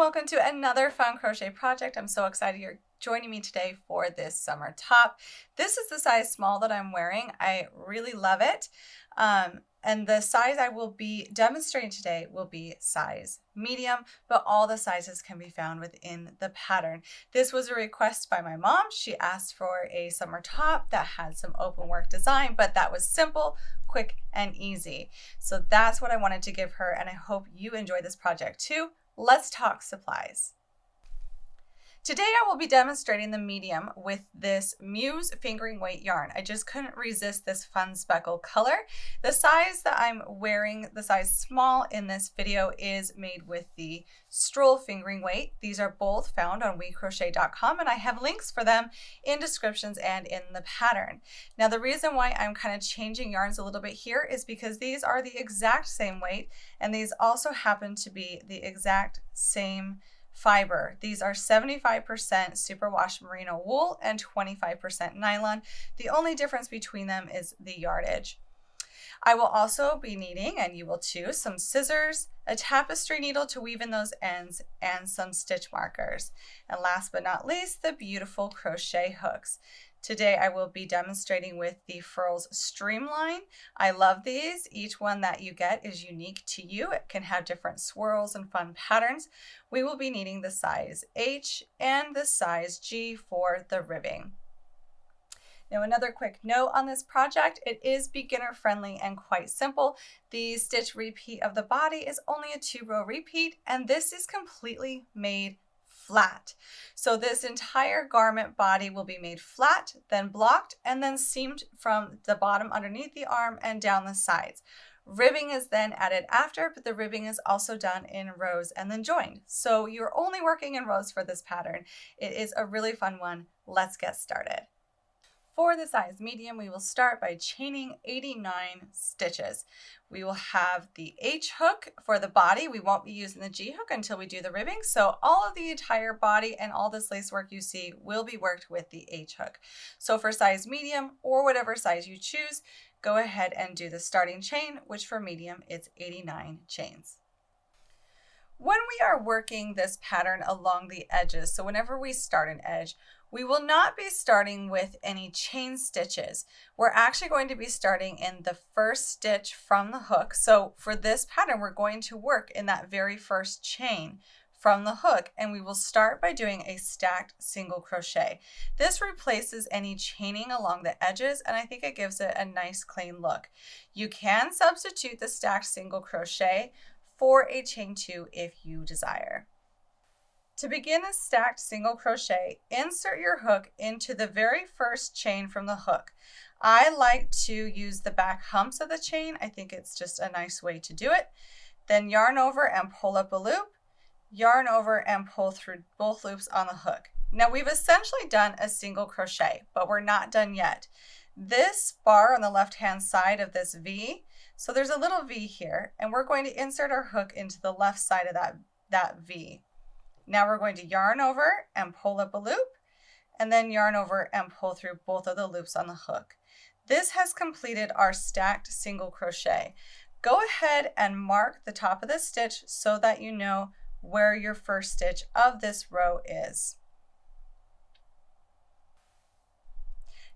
welcome to another fun crochet project. I'm so excited you're joining me today for this summer top. This is the size small that I'm wearing. I really love it. And the size I will be demonstrating today will be size medium, but all the sizes can be found within the pattern. This was a request by my mom. She asked for a summer top that had some open work design, but that was simple, quick, and easy. So that's what I wanted to give her, and I hope you enjoy this project too. Let's talk supplies. Today I will be demonstrating the medium with this Muse fingering weight yarn. I just couldn't resist this fun speckle color. The size that I'm wearing, the size small in this video, is made with the Stroll fingering weight. These are both found on WeCrochet.com, and I have links for them in descriptions and in the pattern. Now the reason why I'm kind of changing yarns a little bit here is because these are the exact same weight, and these also happen to be the exact same fiber. These are 75% Superwash Merino wool and 25% nylon. The only difference between them is the yardage. I will also be needing, and you will too, some scissors, a tapestry needle to weave in those ends, and some stitch markers. And last but not least, the beautiful crochet hooks. Today I will be demonstrating with the Furls Streamline. I love these. Each one that you get is unique to you. It can have different swirls and fun patterns. We will be needing the size H and the size G for the ribbing. Now another quick note on this project, it is beginner friendly and quite simple. The stitch repeat of the body is only a 2-row repeat, and this is completely made flat. So this entire garment body will be made flat, then blocked, and then seamed from the bottom underneath the arm and down the sides. Ribbing is then added after, but the ribbing is also done in rows and then joined. So you're only working in rows for this pattern. It is a really fun one. Let's get started. For the size medium, we will start by chaining 89 stitches. We will have the H hook for the body. We won't be using the G hook until we do the ribbing. So all of the entire body and all this lace work you see will be worked with the H hook. So for size medium, or whatever size you choose, go ahead and do the starting chain, which for medium, it's 89 chains. When we are working this pattern along the edges, so whenever we start an edge, we will not be starting with any chain stitches. We're actually going to be starting in the first stitch from the hook. So for this pattern, we're going to work in that very first chain from the hook, and we will start by doing a stacked single crochet. This replaces any chaining along the edges, and I think it gives it a nice clean look. You can substitute the stacked single crochet for a chain 2 if you desire. To begin a stacked single crochet, insert your hook into the very first chain from the hook. I like to use the back humps of the chain. I think it's just a nice way to do it. Then yarn over and pull up a loop, yarn over and pull through both loops on the hook. Now we've essentially done a single crochet, but we're not done yet. This bar on the left hand side of this V, so there's a little V here, and we're going to insert our hook into the left side of that V. Now we're going to yarn over and pull up a loop, and then yarn over and pull through both of the loops on the hook. This has completed our stacked single crochet. Go ahead and mark the top of the stitch so that you know where your first stitch of this row is.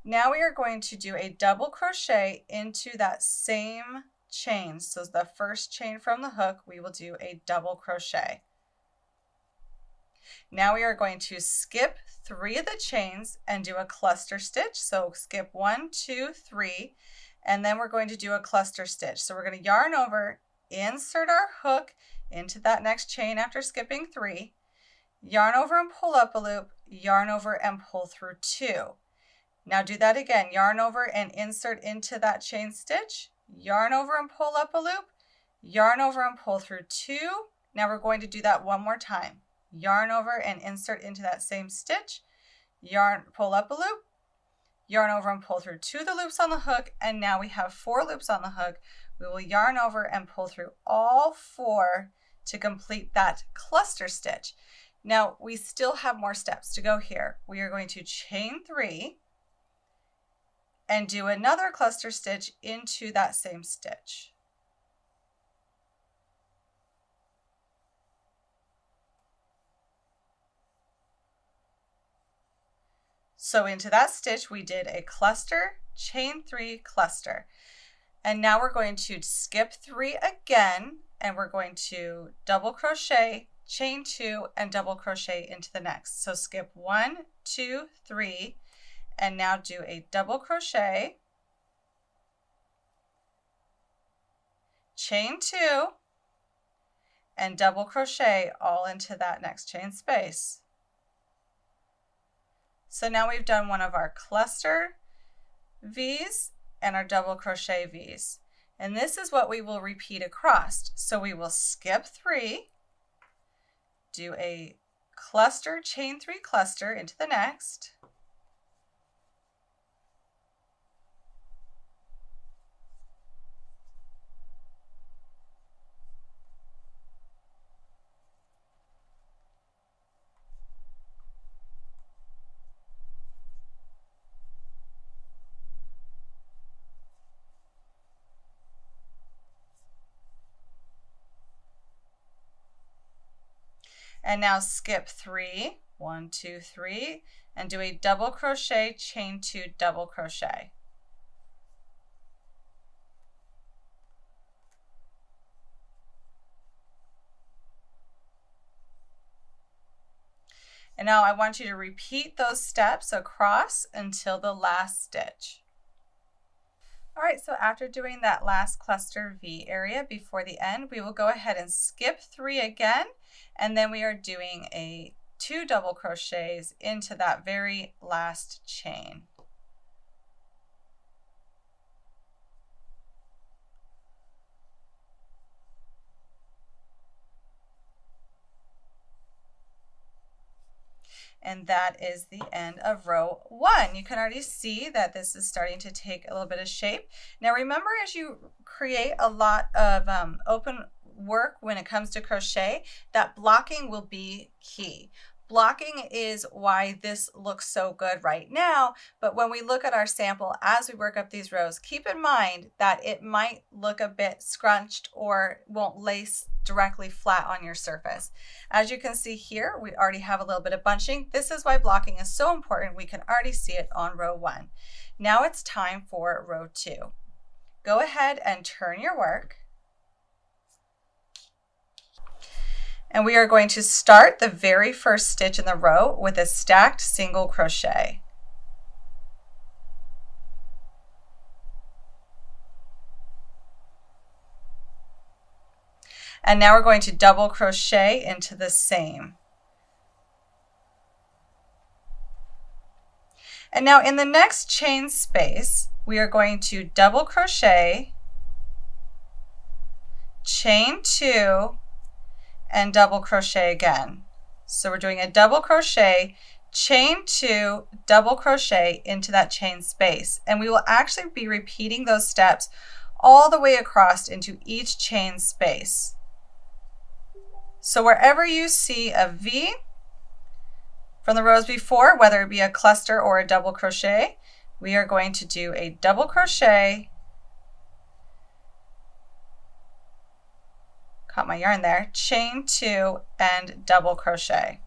Now we are going to do a double crochet into that same chain. So the first chain from the hook, we will do a double crochet. Now we are going to skip 3 of the chains and do a cluster stitch. So skip 1, 2, 3, and then we're going to do a cluster stitch. So we're going to yarn over, insert our hook into that next chain after skipping 3, yarn over and pull up a loop, yarn over and pull through 2. Now do that again, yarn over and insert into that chain stitch, yarn over and pull up a loop, yarn over and pull through 2. Now we're going to do that one more time. Yarn over and insert into that same stitch, yarn, pull up a loop, yarn over and pull through 2 of the loops on the hook, and now we have 4 loops on the hook. We will yarn over and pull through all 4 to complete that cluster stitch. Now we still have more steps to go here. We are going to chain 3 and do another cluster stitch into that same stitch. So into that stitch we did a cluster, chain 3, cluster. And now we're going to skip 3 again, and we're going to double crochet, chain 2, and double crochet into the next. So skip 1, 2, 3, and now do a double crochet, chain 2, and double crochet all into that next chain space. So now we've done one of our cluster V's and our double crochet V's. And this is what we will repeat across. So we will skip 3, do a cluster, chain 3 cluster into the next, and now skip 3, 1, 2, 3, and do a double crochet, chain 2, double crochet. And now I want you to repeat those steps across until the last stitch. All right, so after doing that last cluster V area before the end, we will go ahead and skip 3 again, and then we are doing a 2 double crochets into that very last chain. And that is the end of row 1. You can already see that this is starting to take a little bit of shape. Now remember, as you create a lot of open work when it comes to crochet, that blocking will be key. Blocking is why this looks so good right now, but when we look at our sample as we work up these rows, keep in mind that it might look a bit scrunched or won't lace directly flat on your surface. As you can see here, we already have a little bit of bunching. This is why blocking is so important. We can already see it on row 1. Now it's time for row 2. Go ahead and turn your work. And we are going to start the very first stitch in the row with a stacked single crochet. And now we're going to double crochet into the same. And now in the next chain space, we are going to double crochet, chain 2, and double crochet again. So we're doing a double crochet, chain 2, double crochet into that chain space. And we will actually be repeating those steps all the way across into each chain space. So wherever you see a V from the rows before, whether it be a cluster or a double crochet, we are going to do a double crochet, caught my yarn there, chain 2, and double crochet.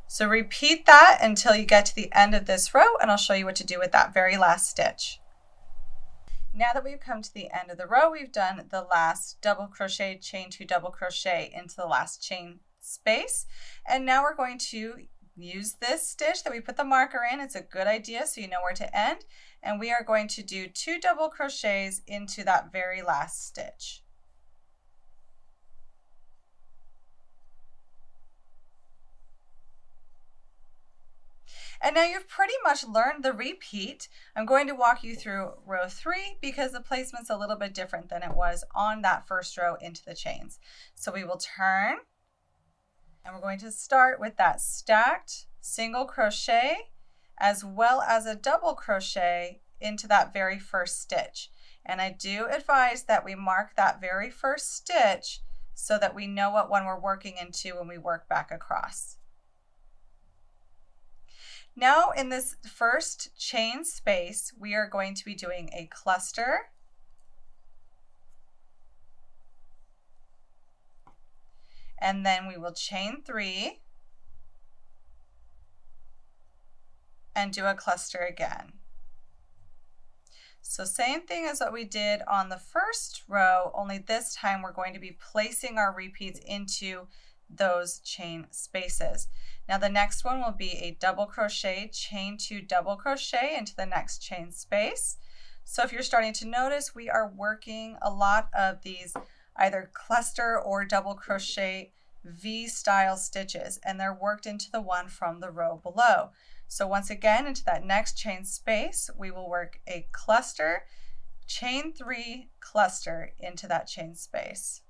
So repeat that until you get to the end of this row, and I'll show you what to do with that very last stitch. Now that we've come to the end of the row, we've done the last double crochet, chain 2, double crochet into the last chain space. And now we're going to use this stitch that we put the marker in. It's a good idea so you know where to end. And we are going to do 2 double crochets into that very last stitch. And now you've pretty much learned the repeat. I'm going to walk you through row 3 because the placement's a little bit different than it was on that first row into the chains. So we will turn, and we're going to start with that stacked single crochet as well as a double crochet into that very first stitch. And I do advise that we mark that very first stitch so that we know what one we're working into when we work back across. Now in this first chain space, we are going to be doing a cluster, and then we will chain 3, and do a cluster again. So same thing as what we did on the first row, only this time we're going to be placing our repeats into those chain spaces. Now the next one will be a double crochet, chain 2 double crochet into the next chain space. So if you're starting to notice, we are working a lot of these either cluster or double crochet V-style stitches, and they're worked into the one from the row below. So once again, into that next chain space, we will work a cluster, chain 3, cluster into that chain space.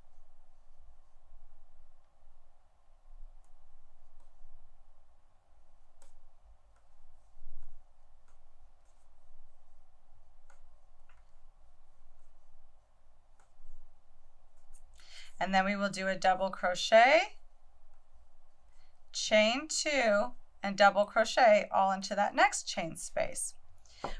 And then we will do a double crochet, chain 2, and double crochet all into that next chain space.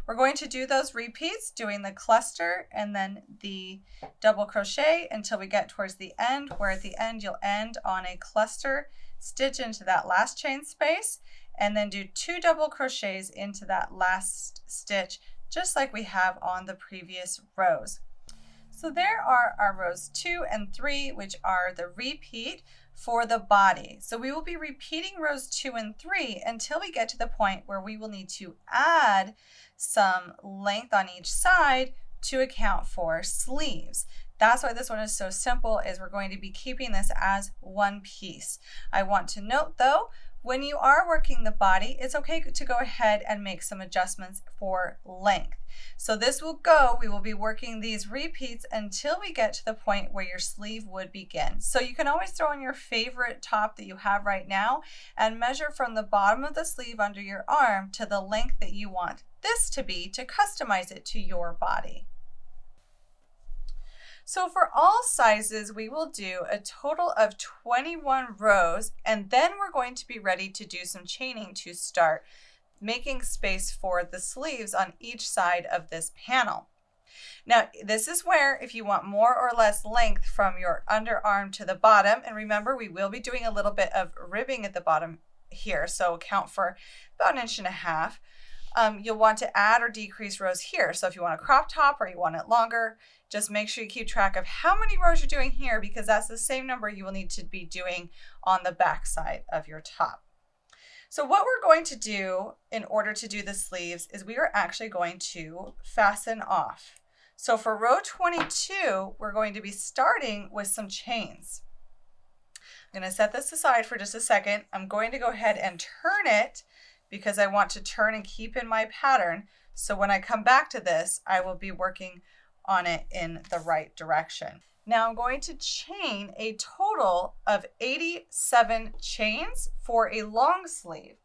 We're going to do those repeats, doing the cluster and then the double crochet until we get towards the end, where at the end you'll end on a cluster, stitch into that last chain space, and then do 2 double crochets into that last stitch, just like we have on the previous rows. So there are our rows 2 and 3, which are the repeat for the body. So we will be repeating rows 2 and 3 until we get to the point where we will need to add some length on each side to account for sleeves. That's why this one is so simple, is we're going to be keeping this as one piece. I want to note though, when you are working the body, it's okay to go ahead and make some adjustments for length. So this will go, we will be working these repeats until we get to the point where your sleeve would begin. So you can always throw in your favorite top that you have right now and measure from the bottom of the sleeve under your arm to the length that you want this to be to customize it to your body. So for all sizes, we will do a total of 21 rows, and then we're going to be ready to do some chaining to start making space for the sleeves on each side of this panel. Now, this is where if you want more or less length from your underarm to the bottom, and remember, we will be doing a little bit of ribbing at the bottom here, so account for about 1.5 inches. You'll want to add or decrease rows here. So if you want a crop top or you want it longer, just make sure you keep track of how many rows you're doing here, because that's the same number you will need to be doing on the back side of your top. So what we're going to do in order to do the sleeves is we are actually going to fasten off. So for row 22, we're going to be starting with some chains. I'm going to set this aside for just a second. I'm going to go ahead and turn it because I want to turn and keep in my pattern. So when I come back to this, I will be working on it in the right direction. Now I'm going to chain a total of 87 chains for a long sleeve.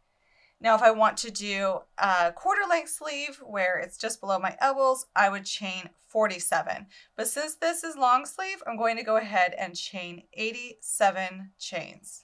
Now if I want to do a quarter length sleeve where it's just below my elbows, I would chain 47. But since this is long sleeve, I'm going to go ahead and chain 87 chains.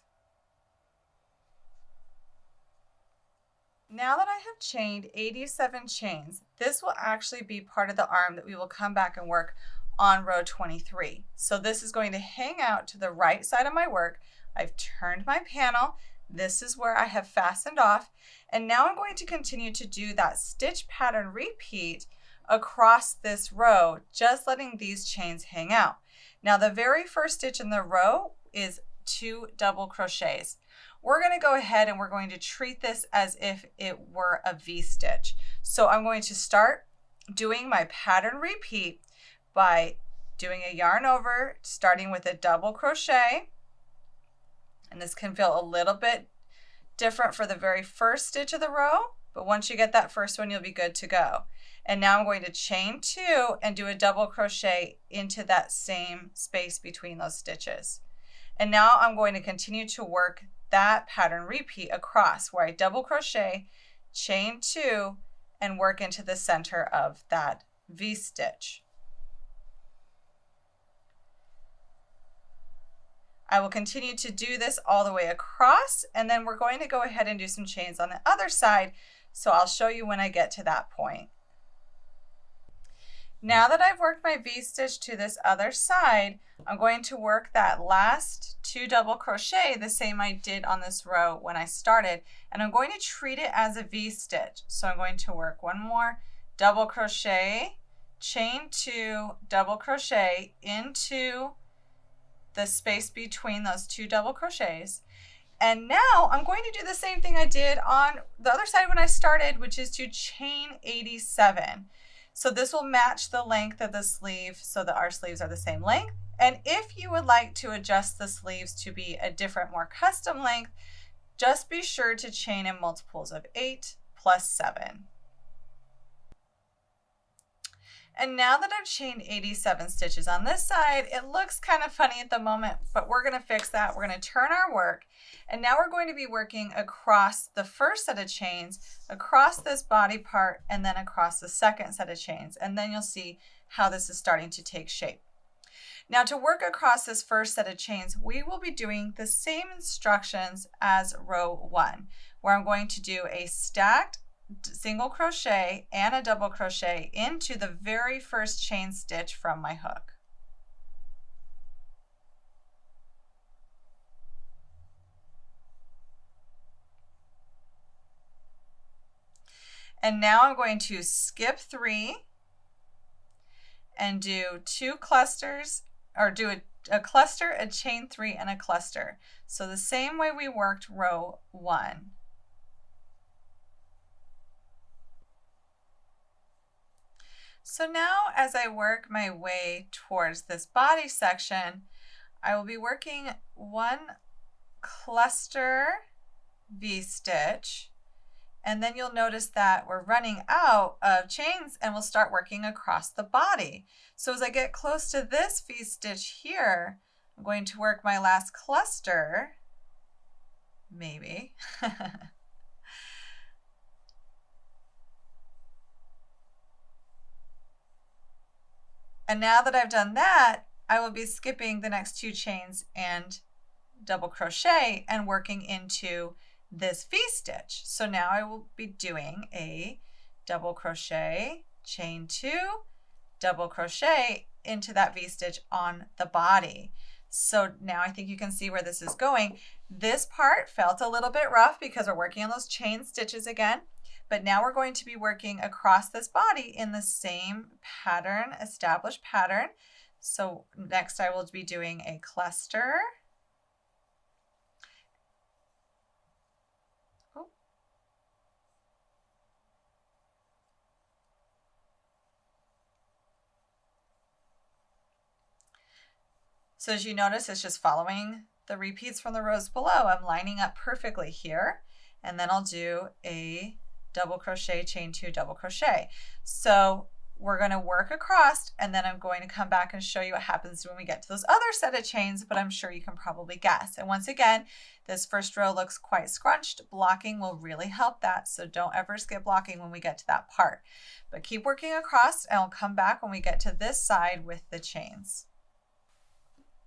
Now that I have chained 87 chains, this will actually be part of the arm that we will come back and work on row 23. So this is going to hang out to the right side of my work. I've turned my panel. This is where I have fastened off. And now I'm going to continue to do that stitch pattern repeat across this row, just letting these chains hang out. Now the very first stitch in the row is 2 double crochets. We're going to go ahead and we're going to treat this as if it were a V-stitch. So I'm going to start doing my pattern repeat by doing a yarn over, starting with a double crochet. And this can feel a little bit different for the very first stitch of the row, but once you get that first one, you'll be good to go. And now I'm going to chain 2 and do a double crochet into that same space between those stitches. And now I'm going to continue to work that pattern repeat across where I double crochet, chain 2, and work into the center of that V-stitch. I will continue to do this all the way across, and then we're going to go ahead and do some chains on the other side, so I'll show you when I get to that point. Now that I've worked my V-stitch to this other side, I'm going to work that last 2 double crochet the same I did on this row when I started, and I'm going to treat it as a V-stitch. So I'm going to work 1 more double crochet, chain 2, double crochet into the space between those 2 double crochets. And now I'm going to do the same thing I did on the other side when I started, which is to chain 87. So this will match the length of the sleeve so that our sleeves are the same length. And if you would like to adjust the sleeves to be a different, more custom length, just be sure to chain in multiples of 8 plus 7. And now that I've chained 87 stitches on this side, it looks kind of funny at the moment, but we're going to fix that. We're going to turn our work, and now we're going to be working across the first set of chains, across this body part, and then across the second set of chains. And then you'll see how this is starting to take shape. Now to work across this first set of chains, we will be doing the same instructions as row 1, where I'm going to do a stacked single crochet and a double crochet into the very first chain stitch from my hook. And now I'm going to skip 3 and do 2 clusters, or do a cluster, a chain 3, and a cluster. So the same way we worked row 1. So now as I work my way towards this body section, I will be working 1 cluster V-stitch, and then you'll notice that we're running out of chains and we'll start working across the body. So as I get close to this V-stitch here, I'm going to work my last cluster, maybe. And now that I've done that, I will be skipping the next 2 chains and double crochet and working into this V-stitch. So now I will be doing a double crochet, chain 2, double crochet into that V-stitch on the body. So now I think you can see where this is going. This part felt a little bit rough because we're working on those chain stitches again. But now we're going to be working across this body in the same pattern, established pattern. So next I will be doing a cluster. Oh. So as you notice, it's just following the repeats from the rows below. I'm lining up perfectly here, and then I'll do a double crochet, chain 2, double crochet. So we're going to work across, and then I'm going to come back and show you what happens when we get to those other set of chains, but I'm sure you can probably guess. And once again, this first row looks quite scrunched. Blocking will really help that, so don't ever skip blocking when we get to that part. But keep working across, and I'll come back when we get to this side with the chains.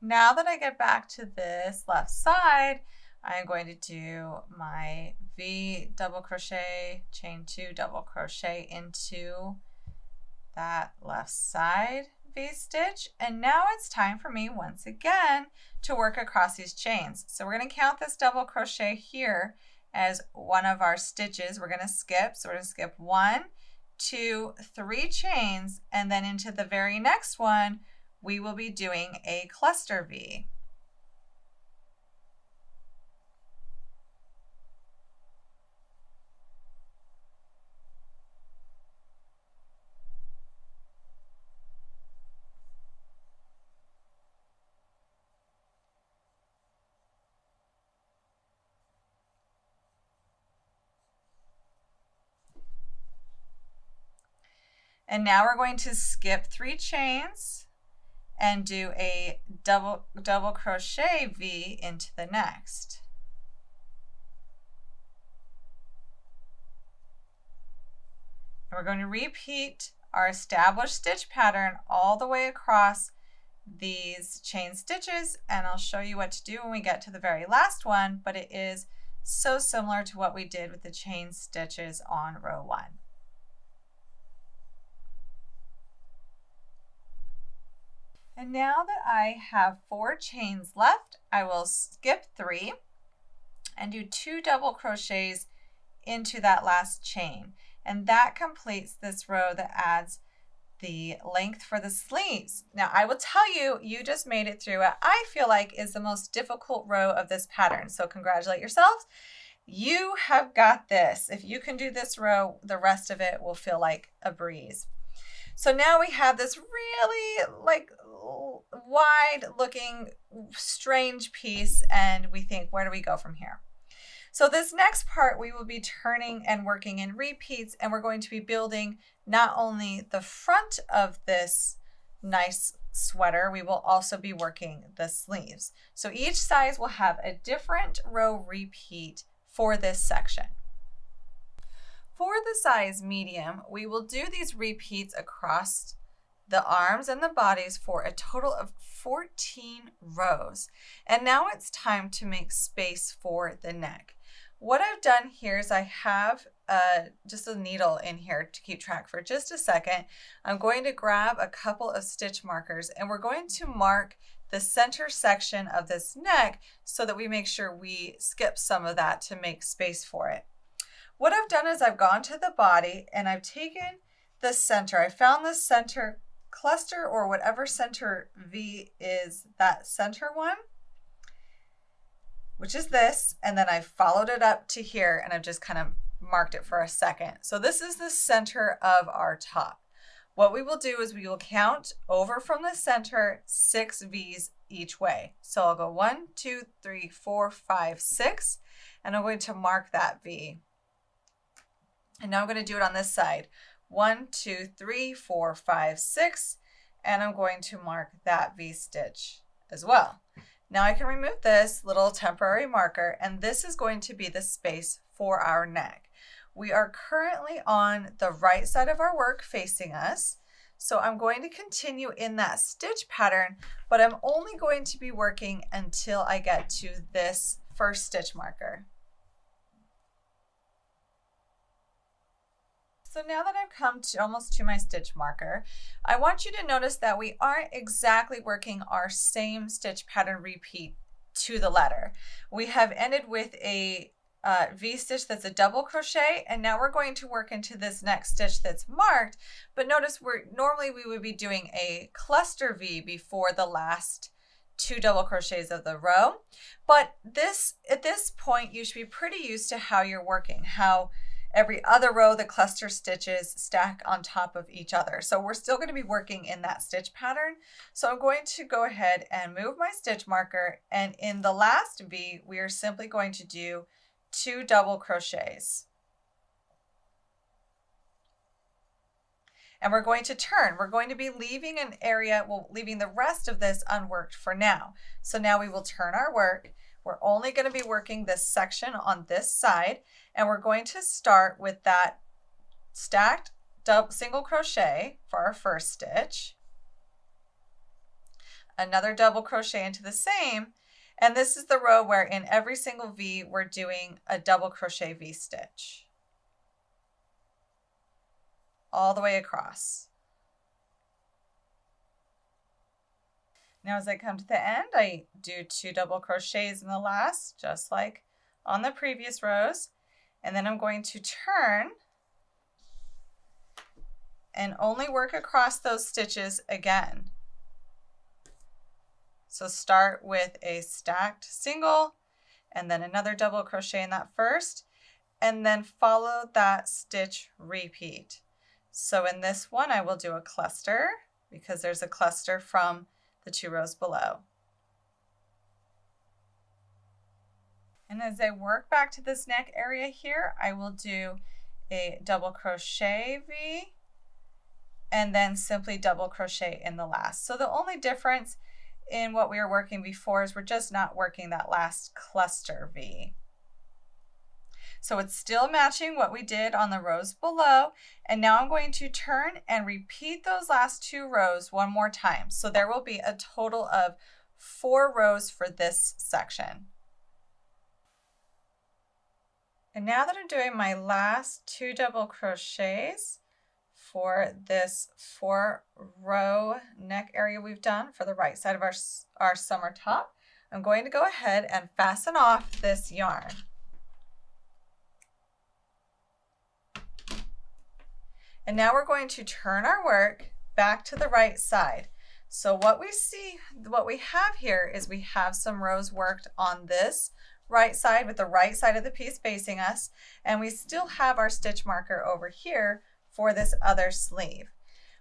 Now that I get back to this left side, I'm going to do my V double crochet, chain 2, double crochet into that left side V-stitch. And now it's time for me once again to work across these chains. So we're going to count this double crochet here as one of our stitches. We're going to skip. So we're going to skip 1, 2, 3 chains, and then into the very next one, we will be doing a cluster V. And now we're going to skip 3 chains and do a double crochet V into the next. And we're going to repeat our established stitch pattern all the way across these chain stitches, and I'll show you what to do when we get to the very last one, but it is so similar to what we did with the chain stitches on row 1. And now that I have 4 chains left, I will skip 3 and do 2 double crochets into that last chain. And that completes this row that adds the length for the sleeves. Now I will tell you, you just made it through what I feel like is the most difficult row of this pattern. So congratulate yourselves. You have got this. If you can do this row, the rest of it will feel like a breeze. So now we have this really like wide looking strange piece, and we think, where do we go from here? So this next part we will be turning and working in repeats, and we're going to be building not only the front of this nice sweater, we will also be working the sleeves. So each size will have a different row repeat for this section. For the size medium, we will do these repeats across the arms and the bodies for a total of 14 rows. And now it's time to make space for the neck. What I've done here is I have just a needle in here to keep track for just a second. I'm going to grab a couple of stitch markers, and we're going to mark the center section of this neck so that we make sure we skip some of that to make space for it. What I've done is I've gone to the body and I've taken the center. I found the center cluster, or whatever center V is, that center one, which is this, and then I followed it up to here, and I've just kind of marked it for a second. So this is the center of our top. What we will do is we will count over from the center 6 V's each way. So I'll go 1, 2, 3, 4, 5, 6, and I'm going to mark that V. And now I'm going to do it on this side. 1, 2, 3, 4, 5, 6, and I'm going to mark that V stitch as well. Now I can remove this little temporary marker, and this is going to be the space for our neck. We are currently on the right side of our work facing us, so I'm going to continue in that stitch pattern, but I'm only going to be working until I get to this first stitch marker. So now that I've come to almost to my stitch marker, I want you to notice that we aren't exactly working our same stitch pattern repeat to the letter. We have ended with a V stitch that's a double crochet, and now we're going to work into this next stitch that's marked, but notice normally we would be doing a cluster V before the last 2 double crochets of the row, but at this point you should be pretty used to how you're working, how every other row the cluster stitches stack on top of each other. So we're still going to be working in that stitch pattern. So I'm going to go ahead and move my stitch marker, and in the last V we are simply going to do 2 double crochets. And we're going to turn. We're going to be leaving an area, well, leaving the rest of this unworked for now. So now we will turn our work. We're only going to be working this section on this side, and we're going to start with that stacked single crochet for our first stitch, another double crochet into the same, and this is the row where in every single V we're doing a double crochet V stitch all the way across. Now as I come to the end, I do 2 double crochets in the last, just like on the previous rows, and then I'm going to turn and only work across those stitches again. So start with a stacked single and then another double crochet in that first, and then follow that stitch repeat. So in this one I will do a cluster because there's a cluster from the 2 rows below. And as I work back to this neck area here, I will do a double crochet V and then simply double crochet in the last. So the only difference in what we were working before is we're just not working that last cluster V. So it's still matching what we did on the rows below, and now I'm going to turn and repeat those last 2 rows one more time. So there will be a total of 4 rows for this section. And now that I'm doing my last 2 double crochets for this 4 row neck area area we've done for the right side of our summer top, I'm going to go ahead and fasten off this yarn. And now we're going to turn our work back to the right side. So what we have here is we have some rows worked on this right side with the right side of the piece facing us, and we still have our stitch marker over here for this other sleeve.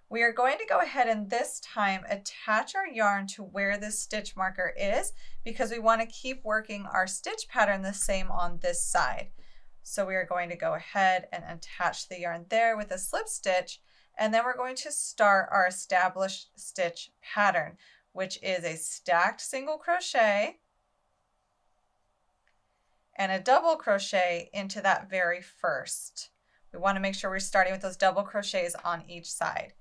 We are going to go ahead and this time attach our yarn to where this stitch marker is because we want to keep working our stitch pattern the same on this side. So we are going to go ahead and attach the yarn there with a slip stitch, and then we're going to start our established stitch pattern, which is a stacked single crochet and a double crochet into that very first. We want to make sure we're starting with those double crochets on each side.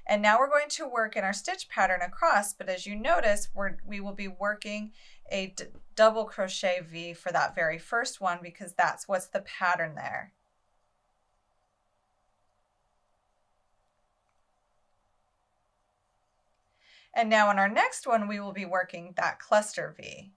And now we're going to work in our stitch pattern across, but as you notice, we will be working a double crochet V for that very first one because that's what's the pattern there. And now in our next one, we will be working that cluster V.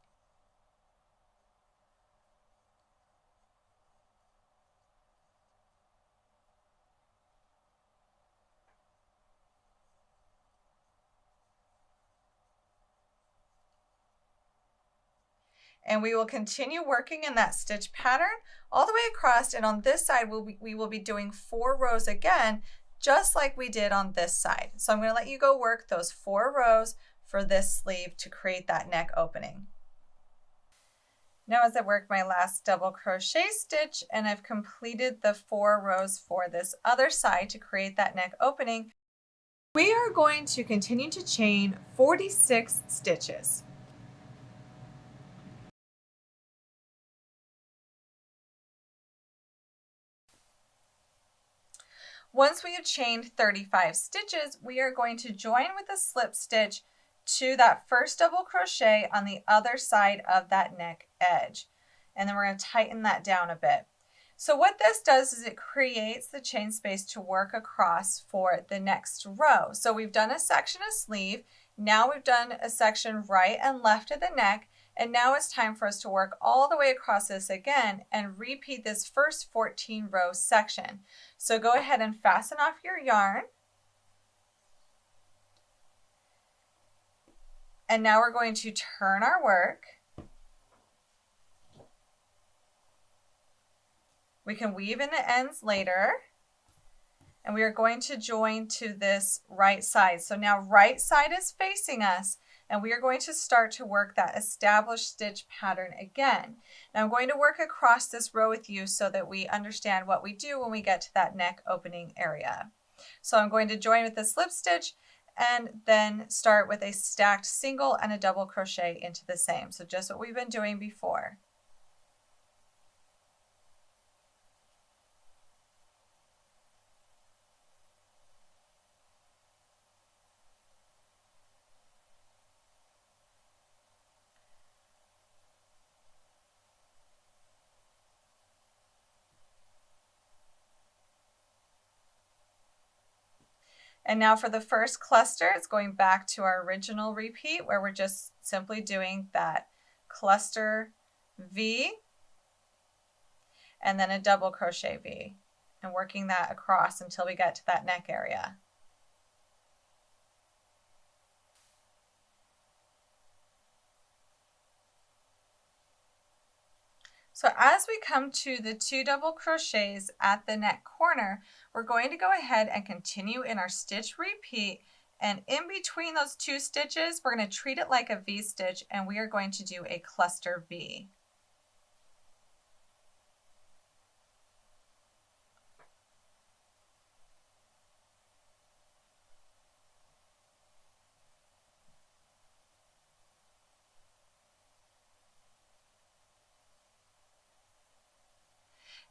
And we will continue working in that stitch pattern all the way across, and on this side we will be doing 4 rows again, just like we did on this side. So I'm going to let you go work those 4 rows for this sleeve to create that neck opening. Now as I work my last double crochet stitch and I've completed the 4 rows for this other side to create that neck opening, we are going to continue to chain 46 stitches. Once we have chained 35 stitches, we are going to join with a slip stitch to that first double crochet on the other side of that neck edge. And then we're going to tighten that down a bit. So what this does is it creates the chain space to work across for the next row. So we've done a section of sleeve, now we've done a section right and left of the neck, and now it's time for us to work all the way across this again and repeat this first 14 row section. So go ahead and fasten off your yarn. And now we're going to turn our work. We can weave in the ends later. And we are going to join to this right side. So now right side is facing us, and we are going to start to work that established stitch pattern again. Now I'm going to work across this row with you so that we understand what we do when we get to that neck opening area. So I'm going to join with a slip stitch and then start with a stacked single and a double crochet into the same. So just what we've been doing before. And now for the first cluster, it's going back to our original repeat where we're just simply doing that cluster V and then a double crochet V and working that across until we get to that neck area. So as we come to the 2 double crochets at the neck corner, we're going to go ahead and continue in our stitch repeat, and in between those 2 stitches, we're going to treat it like a V stitch, and we are going to do a cluster V.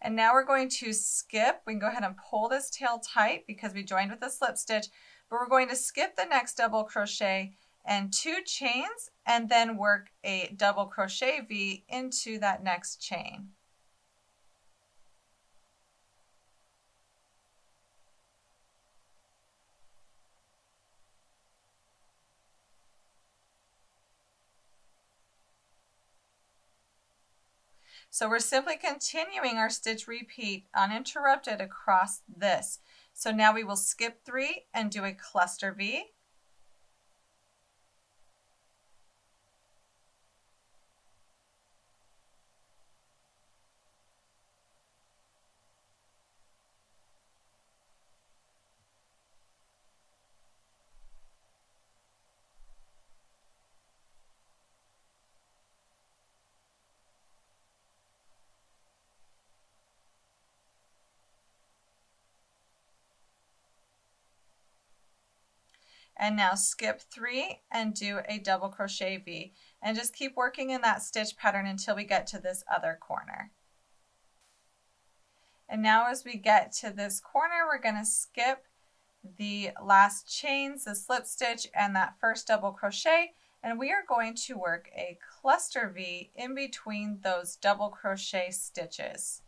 And now we're going to skip. We can go ahead and pull this tail tight because we joined with a slip stitch, but we're going to skip the next double crochet and 2 chains and then work a double crochet V into that next chain. So we're simply continuing our stitch repeat uninterrupted across this. So now we will skip 3 and do a cluster V. And now skip 3 and do a double crochet V, and just keep working in that stitch pattern until we get to this other corner. And now as we get to this corner, we're going to skip the last chains, the slip stitch, and that first double crochet, and we are going to work a cluster V in between those double crochet stitches.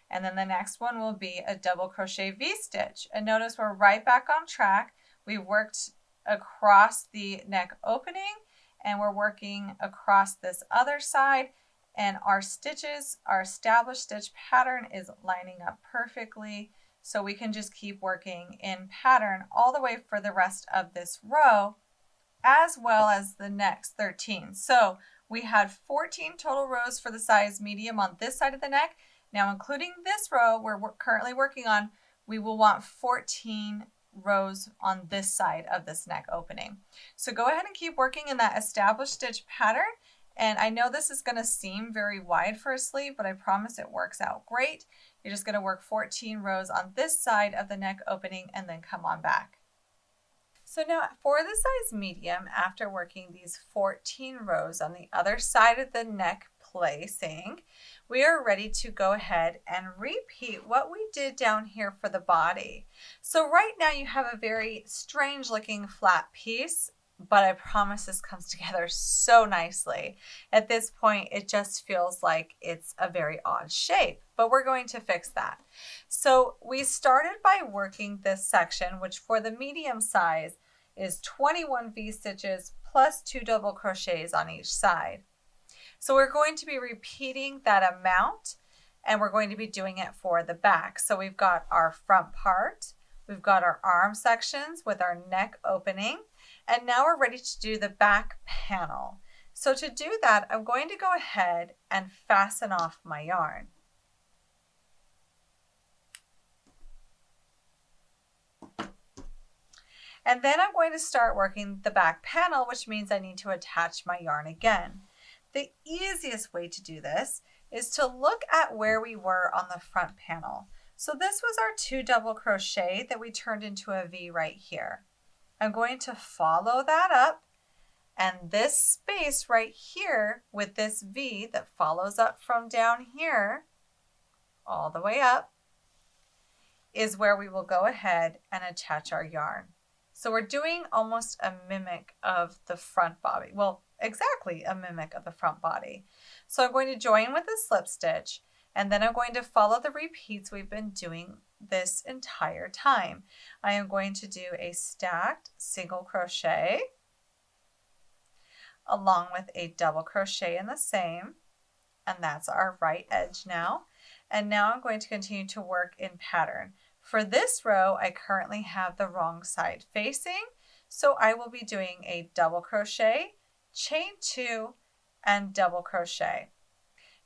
And then the next one will be a double crochet V-stitch. And notice we're right back on track. We worked across the neck opening, and we're working across this other side, and our stitches, our established stitch pattern is lining up perfectly. So we can just keep working in pattern all the way for the rest of this row, as well as the next 13. So we had 14 total rows for the size medium on this side of the neck. Now, including this row we're currently working on, we will want 14 rows on this side of this neck opening. So go ahead and keep working in that established stitch pattern. And I know this is going to seem very wide for a sleeve, but I promise it works out great. You're just going to work 14 rows on this side of the neck opening and then come on back. So now for the size medium, after working these 14 rows on the other side of the neck placing, we are ready to go ahead and repeat what we did down here for the body. So right now you have a very strange looking flat piece, but I promise this comes together so nicely. At this point, it just feels like it's a very odd shape, but we're going to fix that. So we started by working this section, which for the medium size is 21 V-stitches plus 2 double crochets on each side. So we're going to be repeating that amount, and we're going to be doing it for the back. So we've got our front part, we've got our arm sections with our neck opening, and now we're ready to do the back panel. So to do that, I'm going to go ahead and fasten off my yarn. And then I'm going to start working the back panel, which means I need to attach my yarn again. The easiest way to do this is to look at where we were on the front panel. So this was our 2 double crochet that we turned into a V right here. I'm going to follow that up, and this space right here with this V that follows up from down here all the way up is where we will go ahead and attach our yarn. So we're doing almost a mimic of the front body. Well, exactly a mimic of the front body. So I'm going to join with a slip stitch, and then I'm going to follow the repeats we've been doing this entire time. I am going to do a stacked single crochet along with a double crochet in the same, and that's our right edge now. And now I'm going to continue to work in pattern. For this row, I currently have the wrong side facing, so I will be doing a double crochet, chain 2, and double crochet.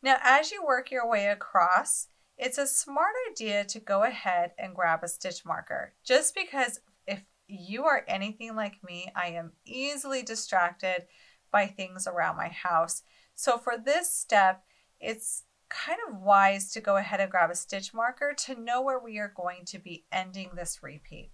Now, as you work your way across, it's a smart idea to go ahead and grab a stitch marker, just because if you are anything like me, I am easily distracted by things around my house. So for this step, it's kind of wise to go ahead and grab a stitch marker to know where we are going to be ending this repeat.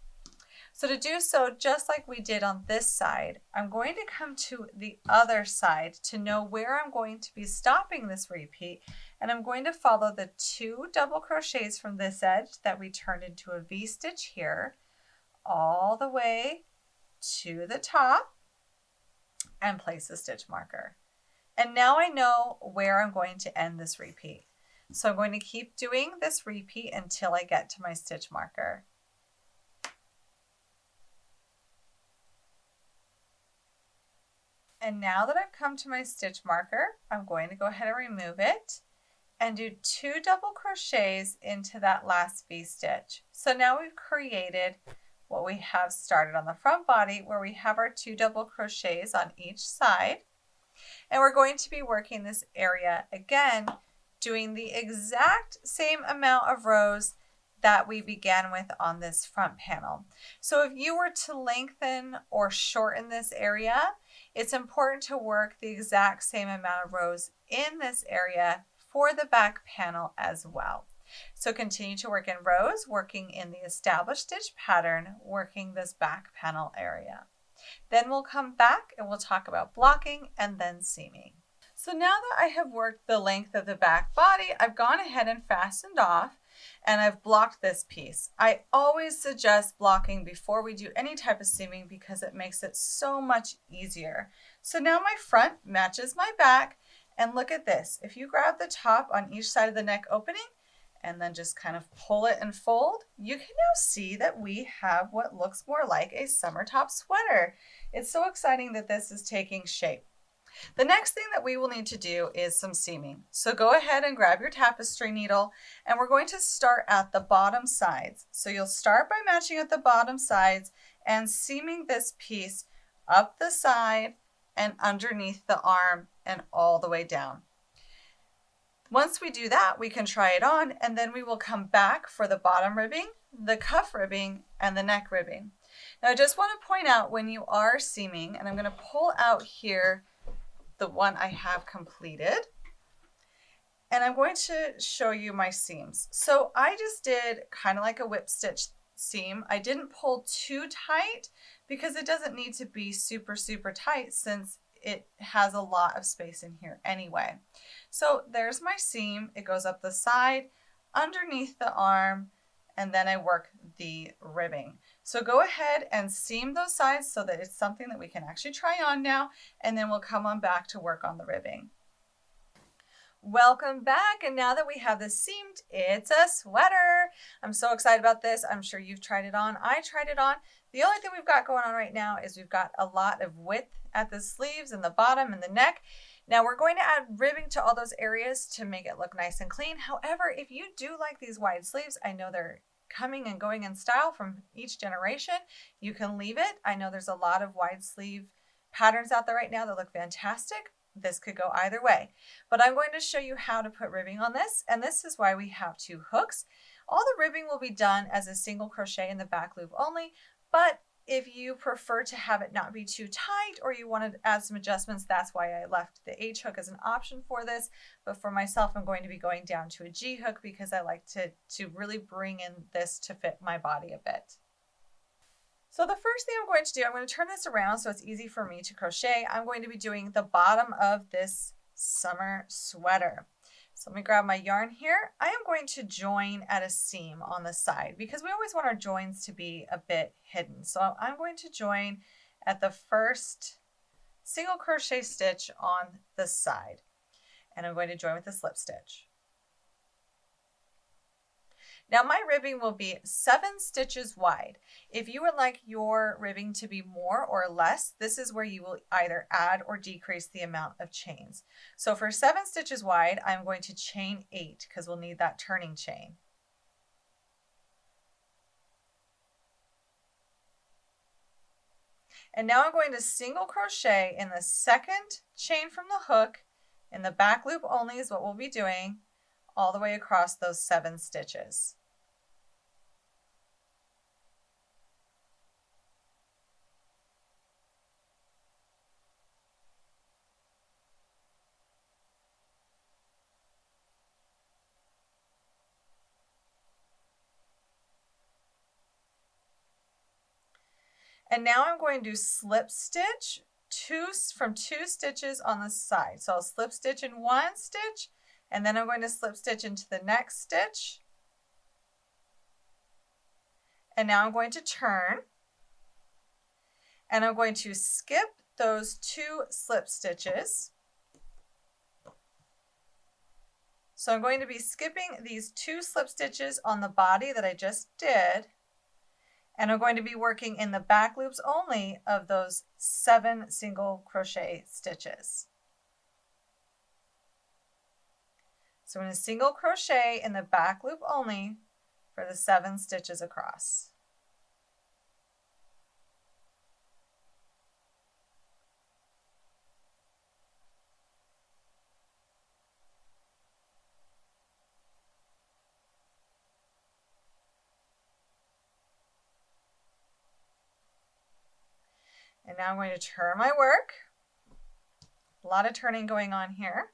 So to do so, just like we did on this side, I'm going to come to the other side to know where I'm going to be stopping this repeat, and I'm going to follow the 2 double crochets from this edge that we turned into a V-stitch here, all the way to the top. and place a stitch marker. And now I know where I'm going to end this repeat. So I'm going to keep doing this repeat until I get to my stitch marker. And now that I've come to my stitch marker, I'm going to go ahead and remove it and do 2 double crochets into that last V-stitch. So now we've created what we have started on the front body, where we have our 2 double crochets on each side. And we're going to be working this area again, doing the exact same amount of rows that we began with on this front panel. So if you were to lengthen or shorten this area, it's important to work the exact same amount of rows in this area for the back panel as well. So continue to work in rows, working in the established stitch pattern, working this back panel area. Then we'll come back and we'll talk about blocking and then seaming. So now that I have worked the length of the back body, I've gone ahead and fastened off and I've blocked this piece. I always suggest blocking before we do any type of seaming because it makes it so much easier. So now my front matches my back, and look at this. If you grab the top on each side of the neck opening and then just kind of pull it and fold, you can now see that we have what looks more like a summer top sweater. It's so exciting that this is taking shape. The next thing that we will need to do is some seaming. So go ahead and grab your tapestry needle, and we're going to start at the bottom sides. So you'll start by matching at the bottom sides and seaming this piece up the side and underneath the arm and all the way down. Once we do that, we can try it on, and then we will come back for the bottom ribbing, the cuff ribbing, and the neck ribbing. Now I just want to point out when you are seaming, and I'm going to pull out here the one I have completed, and I'm going to show you my seams. So I just did kind of like a whip stitch seam. I didn't pull too tight because it doesn't need to be super tight since it has a lot of space in here anyway. So there's my seam. It goes up the side, underneath the arm, and then I work the ribbing. So go ahead and seam those sides so that it's something that we can actually try on now, and then we'll come on back to work on the ribbing. Welcome back, and now that we have this seamed, it's a sweater. I'm so excited about this. I'm sure you've tried it on. I tried it on. The only thing we've got going on right now is we've got a lot of width at the sleeves and the bottom and the neck. Now we're going to add ribbing to all those areas to make it look nice and clean. However, if you do like these wide sleeves, I know they're coming and going in style from each generation, you can leave it. I know there's a lot of wide sleeve patterns out there right now that look fantastic. This could go either way, but I'm going to show you how to put ribbing on this, and this is why we have 2 hooks. All the ribbing will be done as a single crochet in the back loop only, but if you prefer to have it not be too tight or you want to add some adjustments, that's why I left the H hook as an option for this. But for myself, I'm going to be going down to a G hook because I like to really bring in this to fit my body a bit. So the first thing I'm going to do, I'm going to turn this around so it's easy for me to crochet. I'm going to be doing the bottom of this summer sweater. So let me grab my yarn here. I am going to join at a seam on the side because we always want our joins to be a bit hidden. So I'm going to join at the first single crochet stitch on the side, and I'm going to join with a slip stitch. Now my ribbing will be 7 stitches wide. If you would like your ribbing to be more or less, this is where you will either add or decrease the amount of chains. So for 7 stitches wide, I'm going to chain 8 because we'll need that turning chain. And now I'm going to single crochet in the second chain from the hook. In the back loop only is what we'll be doing, all the way across those 7 stitches. And now I'm going to slip stitch from 2 stitches on the side. So I'll slip stitch in 1 stitch, and then I'm going to slip stitch into the next stitch. And now I'm going to turn, and I'm going to skip those 2 slip stitches. So I'm going to be skipping these 2 slip stitches on the body that I just did, and I'm going to be working in the back loops only of those 7 single crochet stitches. So I'm going to single crochet in the back loop only for the 7 stitches across. And now I'm going to turn my work. A lot of turning going on here.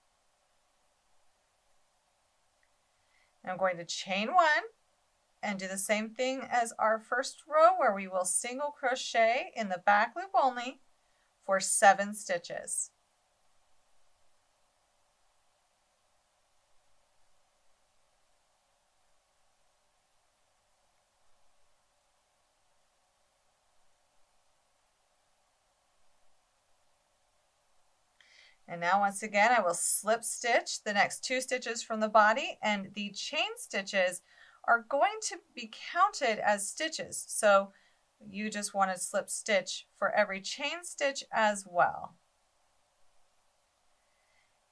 I'm going to chain 1 and do the same thing as our first row, where we will single crochet in the back loop only for 7 stitches. And now once again, I will slip stitch the next 2 stitches from the body, and the chain stitches are going to be counted as stitches. So you just want to slip stitch for every chain stitch as well.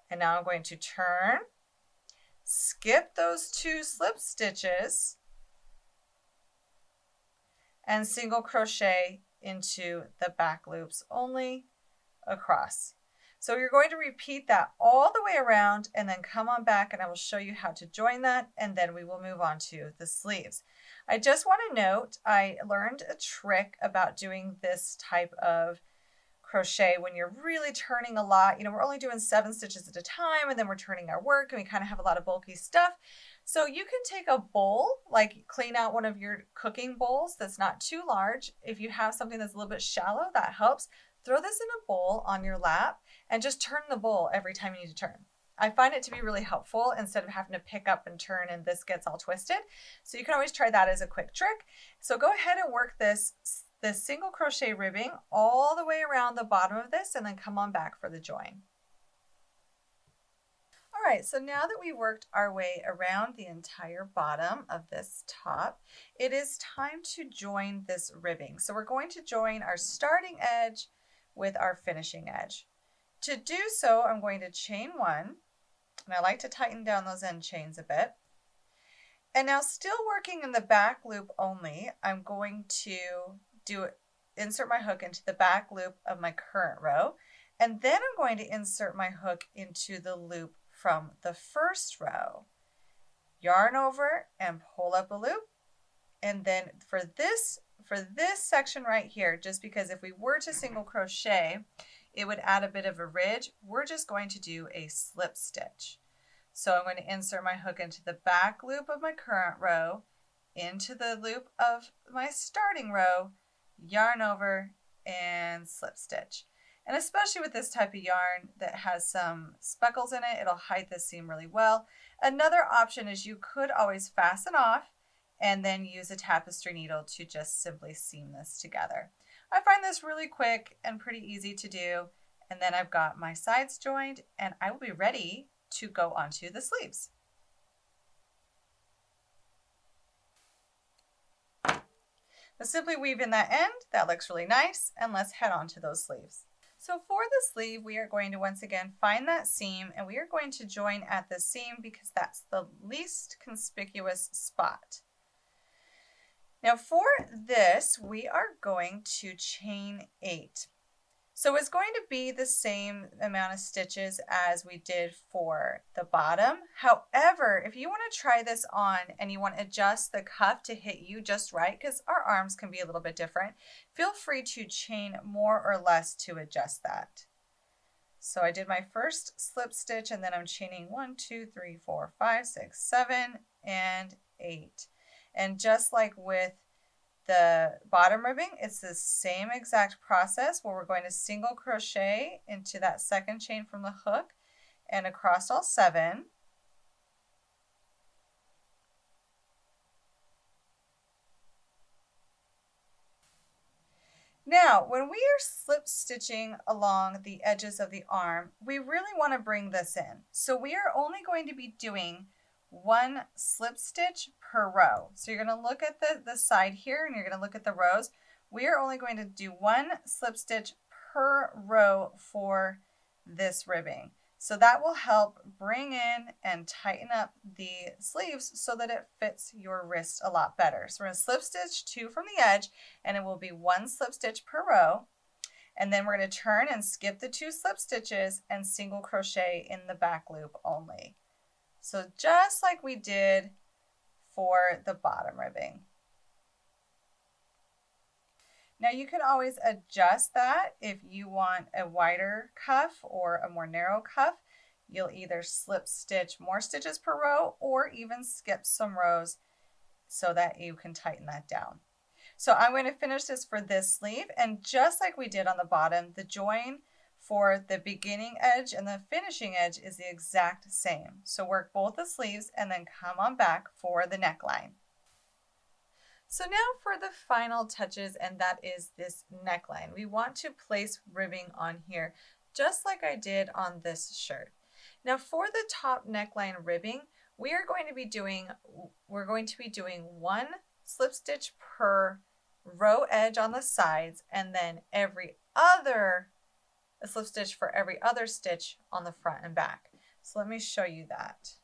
And now I'm going to turn, skip those 2 slip stitches, and single crochet into the back loops only across. So you're going to repeat that all the way around and then come on back and I will show you how to join that, and then we will move on to the sleeves. I just want to note, I learned a trick about doing this type of crochet when you're really turning a lot. You know, we're only doing 7 stitches at a time, and then we're turning our work and we kind of have a lot of bulky stuff. So you can take a bowl, like clean out one of your cooking bowls that's not too large. If you have something that's a little bit shallow, that helps. Throw this in a bowl on your lap and just turn the bowl every time you need to turn. I find it to be really helpful instead of having to pick up and turn and this gets all twisted. So you can always try that as a quick trick. So go ahead and work this single crochet ribbing all the way around the bottom of this, and then come on back for the join. All right, so now that we worked our way around the entire bottom of this top, it is time to join this ribbing. So we're going to join our starting edge with our finishing edge. To do so, I'm going to chain 1, and I like to tighten down those end chains a bit. And now, still working in the back loop only, I'm going to insert my hook into the back loop of my current row, and then I'm going to insert my hook into the loop from the first row. Yarn over and pull up a loop, and then for this section right here, just because if we were to single crochet, it would add a bit of a ridge, we're just going to do a slip stitch. So I'm going to insert my hook into the back loop of my current row, into the loop of my starting row, yarn over, and slip stitch. And especially with this type of yarn that has some speckles in it, it'll hide this seam really well. Another option is you could always fasten off and then use a tapestry needle to just simply seam this together. I find this really quick and pretty easy to do. And then I've got my sides joined, and I will be ready to go onto the sleeves. Now simply weave in that end. That looks really nice, and let's head on to those sleeves. So for the sleeve, we are going to once again find that seam, and we are going to join at the seam because that's the least conspicuous spot. Now for this, we are going to chain 8. So it's going to be the same amount of stitches as we did for the bottom. However, if you want to try this on and you want to adjust the cuff to hit you just right, because our arms can be a little bit different, feel free to chain more or less to adjust that. So I did my first slip stitch, and then I'm chaining 1, 2, 3, 4, 5, 6, 7, and 8. And just like with the bottom ribbing, it's the same exact process where we're going to single crochet into that second chain from the hook and across all 7. Now, when we are slip stitching along the edges of the arm, we really want to bring this in. So we are only going to be doing one slip stitch per row. So you're going to look at the side here and you're going to look at the rows. We are only going to do one slip stitch per row for this ribbing. So that will help bring in and tighten up the sleeves so that it fits your wrist a lot better. So we're going to slip stitch 2 from the edge, and it will be 1 slip stitch per row. And then we're going to turn and skip the 2 slip stitches and single crochet in the back loop only. So just like we did for the bottom ribbing. Now you can always adjust that if you want a wider cuff or a more narrow cuff. You'll either slip stitch more stitches per row or even skip some rows so that you can tighten that down. So I'm going to finish this for this sleeve, and just like we did on the bottom, the join for the beginning edge and the finishing edge is the exact same. So work both the sleeves and then come on back for the neckline. So now for the final touches, and that is this neckline. We want to place ribbing on here, just like I did on this shirt. Now for the top neckline ribbing, we're going to be doing 1 slip stitch per row edge on the sides, and then a slip stitch for every other stitch on the front and back. So let me show you that.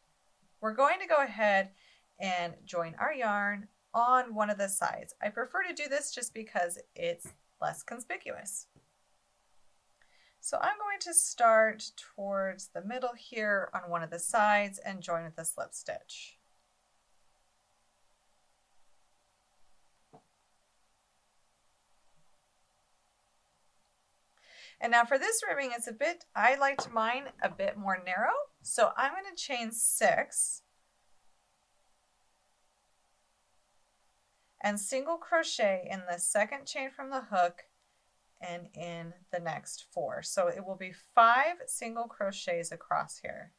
We're going to go ahead and join our yarn on one of the sides. I prefer to do this just because it's less conspicuous. So I'm going to start towards the middle here on one of the sides and join with a slip stitch. And now for this ribbing, I liked mine a bit more narrow. So I'm going to chain 6 and single crochet in the second chain from the hook and in the next 4. So it will be 5 single crochets across here.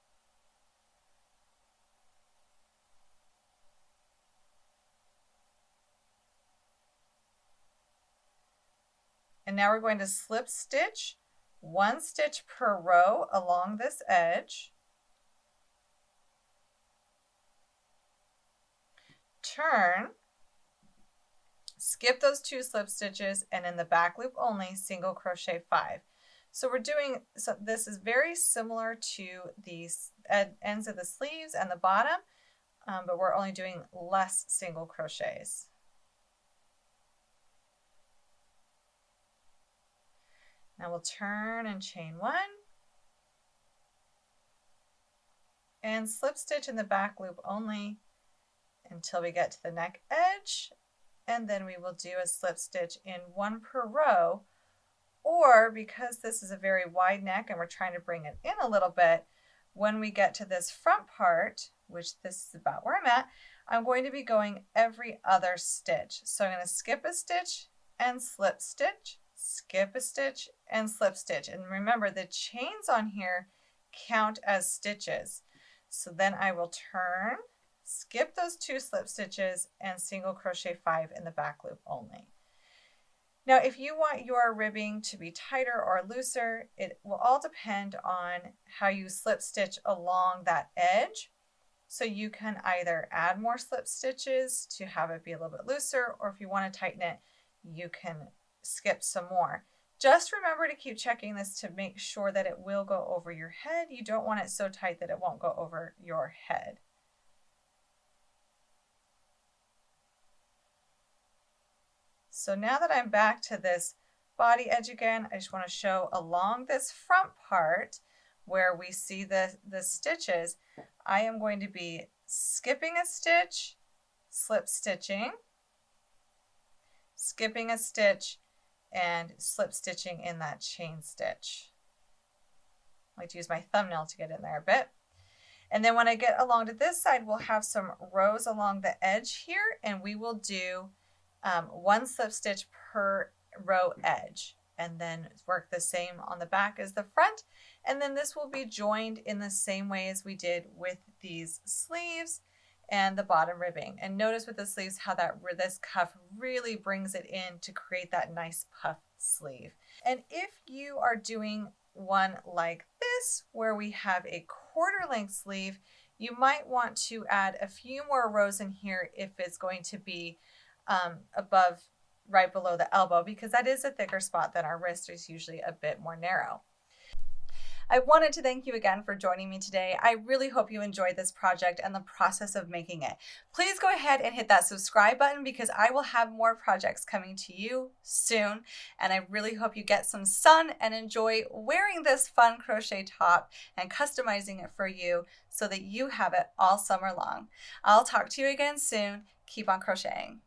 And now we're going to slip stitch 1 stitch per row along this edge. Turn, skip those 2 slip stitches, and in the back loop only, single crochet 5. So this is very similar to the ends of the sleeves and the bottom, but we're only doing less single crochets. Now we'll turn and chain 1 and slip stitch in the back loop only until we get to the neck edge, and then we will do a slip stitch in 1 per row, or because this is a very wide neck and we're trying to bring it in a little bit, when we get to this front part, which this is about where I'm at, I'm going to be going every other stitch. So I'm going to skip a stitch and slip stitch, skip a stitch and slip stitch. And remember, the chains on here count as stitches. So then I will turn, skip those 2 slip stitches and single crochet 5 in the back loop only. Now, if you want your ribbing to be tighter or looser, it will all depend on how you slip stitch along that edge. So you can either add more slip stitches to have it be a little bit looser, or if you want to tighten it, you can skip some more. Just remember to keep checking this to make sure that it will go over your head. You don't want it so tight that it won't go over your head. So now that I'm back to this body edge again, I just want to show along this front part where we see the stitches, I am going to be skipping a stitch, slip stitching, skipping a stitch, and slip stitching in that chain stitch. I like to use my thumbnail to get in there a bit. And then when I get along to this side, we'll have some rows along the edge here, and we will do 1 slip stitch per row edge, and then work the same on the back as the front. And then this will be joined in the same way as we did with these sleeves, and the bottom ribbing. And notice with the sleeves how this cuff really brings it in to create that nice puff sleeve. And if you are doing one like this, where we have a quarter length sleeve, you might want to add a few more rows in here if it's going to be above, right below the elbow, because that is a thicker spot than our wrist is usually a bit more narrow. I wanted to thank you again for joining me today. I really hope you enjoyed this project and the process of making it. Please go ahead and hit that subscribe button because I will have more projects coming to you soon. And I really hope you get some sun and enjoy wearing this fun crochet top and customizing it for you so that you have it all summer long. I'll talk to you again soon. Keep on crocheting.